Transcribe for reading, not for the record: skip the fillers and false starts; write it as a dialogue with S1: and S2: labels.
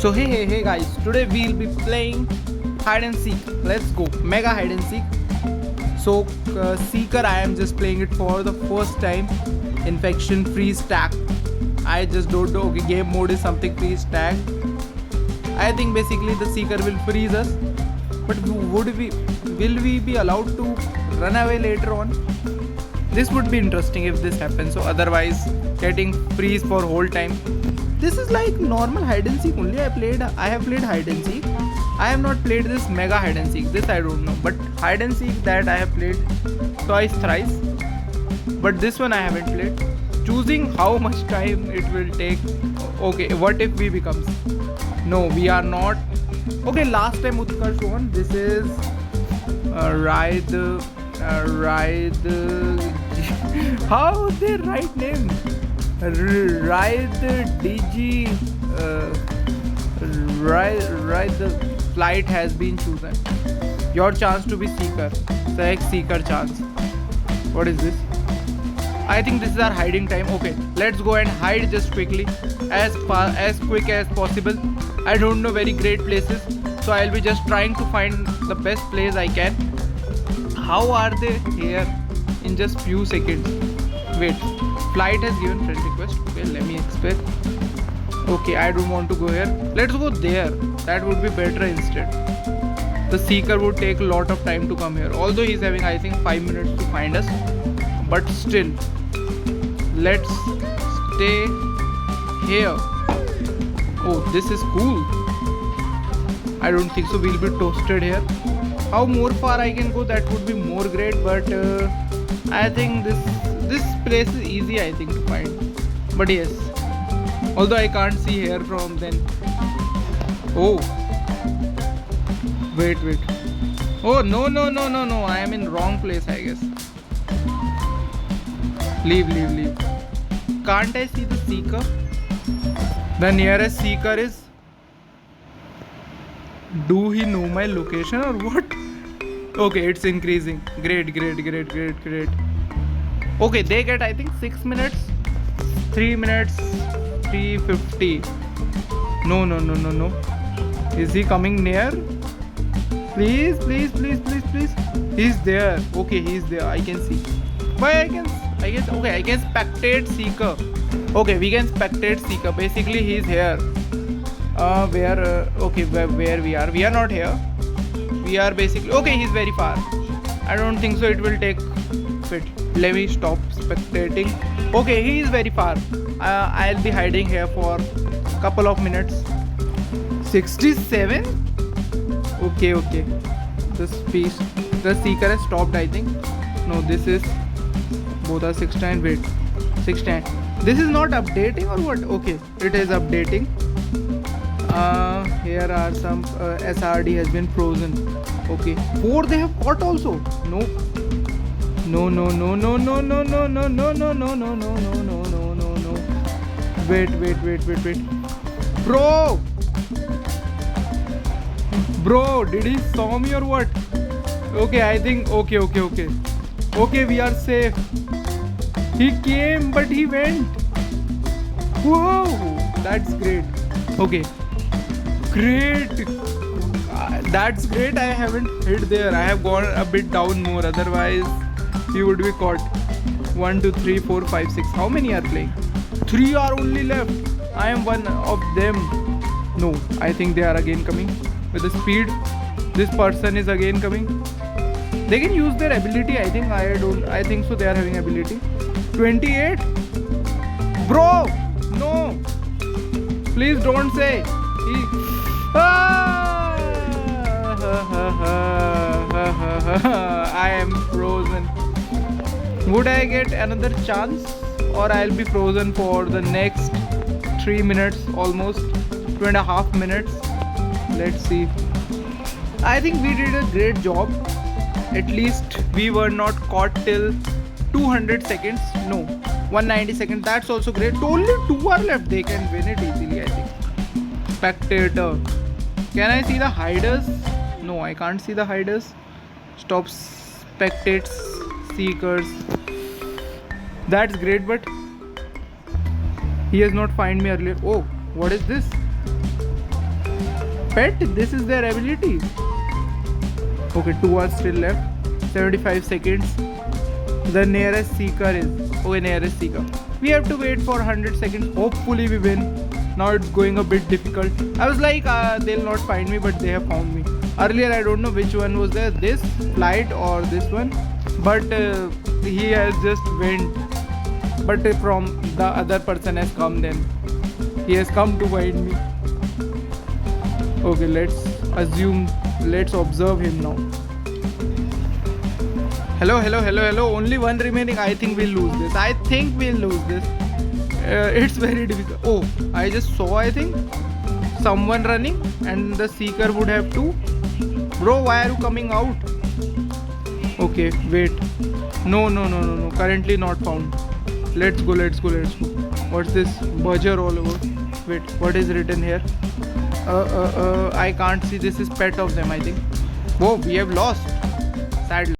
S1: So hey guys, today we'll be playing hide and seek. Let's go, mega hide and seek. So Seeker, I am just playing it for the first time. Infection freeze tag. I just don't know. Okay, game mode is something freeze tag. I think basically the Seeker will freeze us. But will we be allowed to run away later on? This would be interesting if this happens. So otherwise, getting freeze for whole time. This is like normal hide and seek only. I have played hide and seek. I have not played this mega hide and seek. This I don't know. But hide and seek that I have played twice, thrice. But this one I haven't played. Choosing how much time it will take. Okay, what if we becomes? No, we are not. Okay, last time Utkarsh won. This is ride. How they write name? Ride DG. Ride the flight has been chosen. Your chance to be Seeker. Select Seeker chance. What is this? I think this is our hiding time. Okay, let's go and hide just quickly, as quick as possible. I don't know very great places, so I'll be just trying to find the best place I can. How are they here in just few seconds? Wait, flight has given friend request. Okay, let me expect. Okay, I don't want to go here. Let's go there. That would be better instead. The Seeker would take a lot of time to come here. Although he's having, I think, 5 minutes to find us. But still, let's stay here. Oh, this is cool. I don't think so. We'll be toasted here. How more far I can go, that would be more great. But I think this place is easy, I think, to find. But yes, although I can't see here from then. Oh, wait. Oh no! I am in wrong place, I guess. Leave. Can't I see the Seeker? The nearest Seeker is. Do he know my location or what? Okay, it's increasing. Great. Okay, they get, I think, 6 minutes. 3 minutes. 350. No. Is he coming near? Please. He's there. Okay, he's there. I can see. Why I guess. Okay, I can spectate Seeker. Okay, we can spectate Seeker. Basically, he's here. Where we are? We are not here. We are basically. Okay, he's very far. I don't think so. It will take. Wait, let me stop spectating. Okay, he is very far. I'll be hiding here for a couple of minutes. 67. Okay. The Seeker has stopped, I think. No, this is. Both are 69. Wait, 69. This is not updating or what? Okay, it is updating. Here are some SRD has been frozen. Okay, 4 they have caught also. No. Wait. Bro, did he saw me or what? Okay, I think okay. Okay, we are safe. He came, but he went. Whoa, that's great. Okay, great. That's great. I haven't hit there. I have gone a bit down more. Otherwise, he would be caught. 1, 2, 3, 4, 5, 6. How many are playing? 3 are only left. I am one of them. No, I think they are again coming with the speed. This person is again coming. They can use their ability. I think so. They are having ability. 28. Bro, no. Please don't say. I am frozen. Would I get another chance, or I'll be frozen for the next 3 minutes, almost 2.5 minutes? Let's see. I think we did a great job. At least we were not caught till 200 seconds. No, 190 seconds. That's also great. Only 2 are left. They can win it easily, I think. Spectator. Can I see the hiders? No, I can't see the hiders. Stop spectates Seekers. That's great, but he has not find me earlier. Oh, what is this? pet? This is their ability. Okay, 2 are still left. 75 seconds. The nearest seeker is... Okay, nearest seeker. We have to wait for 100 seconds. Hopefully we win. Now it's going a bit difficult. I was like, they'll not find me, but they have found me. Earlier, I don't know which one was there. This flight or this one. But he has just went. But from the other person has come then. He has come to find me. Okay, let's observe him now. Hello. Only one remaining. I think we'll lose this. It's very difficult. Oh, I just saw, I think, someone running and the seeker would have to. Bro, why are you coming out? Okay, wait. No. Currently not found. Let's go. What's this? Buzzer all over. Wait, what is written here? I can't see. This is pet of them, I think. Whoa, we have lost. Sadly.